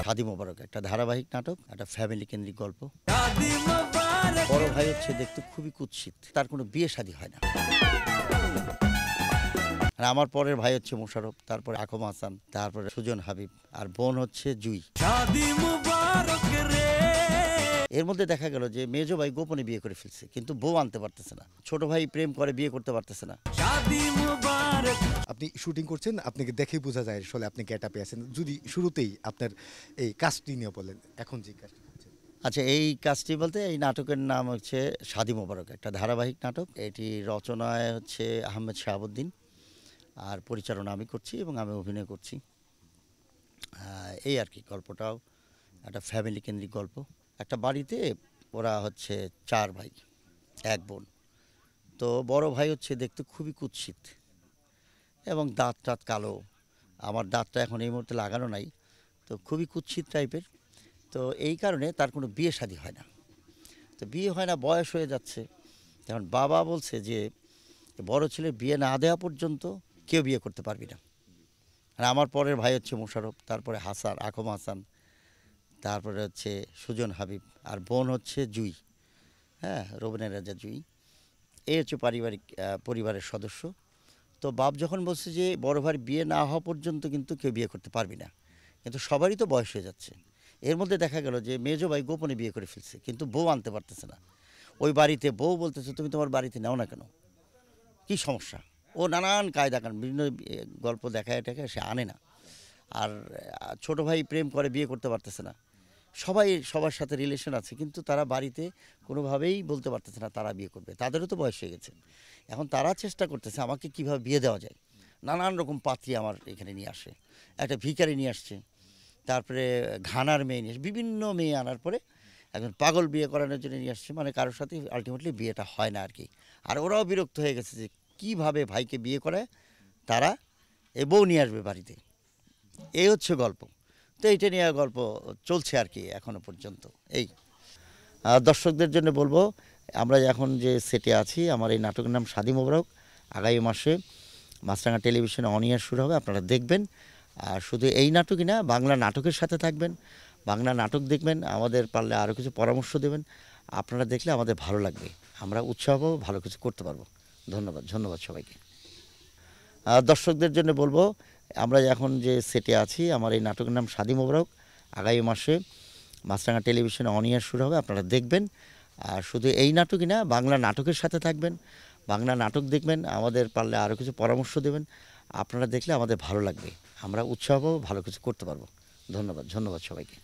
শাদি মোবারক একটা ধারাবাহিক নাটক, একটা ফ্যামিলি কেন্দ্রিক গল্প। বড় ভাই হচ্ছে দেখতে খুবই কুৎসিত, তার কোনো বিয়ে শাদী হয় না। আর আমার পরের ভাই হচ্ছে মোশাররফ, তারপরে আকম হাসান, তারপরে সুজন হাবিব, আর বোন হচ্ছে জুই। এর মধ্যে দেখা গেল যে মেজো ভাই গোপনে বিয়ে করে ফেলছে, কিন্তু বউ আনতে পারতেছে না। ছোট ভাই প্রেম করে বিয়ে করতে পারতেছে না। আপনি শুটিং করছেন, আপনাকে দেখেই বোঝা যায় আসলে আপনি গেটআপে আছেন। যদি শুরুতেই আপনার এই কাজটি নিয়ে বলেন, এখন যে কাজটি করছেন। আচ্ছা, এই কাজটি বলতে এই নাটকের নাম হচ্ছে শাদি মোবারক, একটা ধারাবাহিক নাটক। এটি রচনায় হচ্ছে আহমেদ শাহাবুদ্দিন, আর পরিচালনা আমি করছি এবং আমি অভিনয় করছি। এই আর কি, গল্পটাও একটা ফ্যামিলি কেন্দ্রিক গল্প। একটা বাড়িতে ওরা হচ্ছে 4 ভাই, 1 বোন। তো বড় ভাই হচ্ছে দেখতে খুবই কুৎসিত এবং দাঁত টাত কালো। আমার দাঁতটা এখন এই মুহূর্তে লাগানো নাই, তো খুবই কুৎসিত টাইপের। তো এই কারণে তার কোনো বিয়ে শাদী হয় না। তো বিয়ে হয় না, বয়স হয়ে যাচ্ছে। এখন বাবা বলছে যে বড় ছেলের বিয়ে না দেওয়া পর্যন্ত কেউ বিয়ে করতে পারবি না। আর আমার পরের ভাই হচ্ছে মোশাররফ, তারপরে হাসান, আকম হাসান, তারপরে হচ্ছে সুজন হাবিব, আর বোন হচ্ছে জুই। হ্যাঁ, রবিনের রাজা জুই। এই হচ্ছে পরিবারের সদস্য। তো বাপ যখন বলছে যে বড় ভাইয়ের বিয়ে না হওয়া পর্যন্ত কিন্তু কেউ বিয়ে করতে পারবি না, কিন্তু সবারই তো বয়স হয়ে যাচ্ছে। এর মধ্যে দেখা গেল যে মেজো ভাই গোপনে বিয়ে করে ফেলছে, কিন্তু বউ আনতে পারতেছে না। ওই বাড়িতে বউ বলতেছে, তুমি তোমার বাড়িতে নাও না কেন, কী সমস্যা? ও নানান কায়দা কারণ বিভিন্ন গল্প দেখায় টাকায় সে আনে না। আর ছোট ভাই প্রেম করে বিয়ে করতে পারতেছে না। সবাই সবার সাথে রিলেশন আছে, কিন্তু তারা বাড়িতে কোনোভাবেই বলতে পারতেছে না তারা বিয়ে করবে। তাদেরও তো বয়স হয়ে গেছে। এখন তারা চেষ্টা করতেছে আমাকে কিভাবে বিয়ে দেওয়া যায়। নানান রকম পাত্রী আমার এখানে নিয়ে আসে। একটা ভিখারি নিয়ে আসছে, তারপরে ঘানার মেয়ে নিয়ে আসে, বিভিন্ন মেয়ে আনার পরে একজন পাগল বিয়ে করানোর জন্য নিয়ে আসছে। মানে কারোর সাথে আলটিমেটলি বিয়েটা হয় না আর কি। আর ওরাও বিরক্ত হয়ে গেছে যে কীভাবে ভাইকে বিয়ে করায় তারা এ বউ নিয়ে আসবে বাড়িতে। এই হচ্ছে গল্প। তো এইটা নিয়ে গল্প চলছে আর কি এখনো পর্যন্ত। এই দর্শকদের জন্য বলবো, আমরা এখন যে সেটে আছি, আমার এই নাটকের নাম শাদি মোবারক। আগামী মাসে মাছরাঙা টেলিভিশনে অন এয়ার শুরু হবে, আপনারা দেখবেন। আর শুধু এই নাটকই না, বাংলা নাটকের সাথে থাকবেন, বাংলা নাটক দেখবেন, আমাদের পারলে আরও কিছু পরামর্শ দেবেন। আপনারা দেখলে আমাদের ভালো লাগবে, আমরা উৎসাহ পাবো, ভালো কিছু করতে পারবো। ধন্যবাদ সবাইকে। দর্শকদের জন্য বলবো, আমরা এখন যে সেটে আছি, আমার এই নাটকের নাম শাদি মোবারক। আগামী মাসে মাছরাঙা টেলিভিশনে অন এয়ার শুরু হবে, আপনারা দেখবেন। আর শুধু এই নাটকই না, বাংলা নাটকের সাথে থাকবেন, বাংলা নাটক দেখবেন, আমাদের পারলে আরও কিছু পরামর্শ দেবেন। আপনারা দেখলে আমাদের ভালো লাগবে, আমরা উৎসাহ পাবো, ভালো কিছু করতে পারবো। ধন্যবাদ সবাইকে।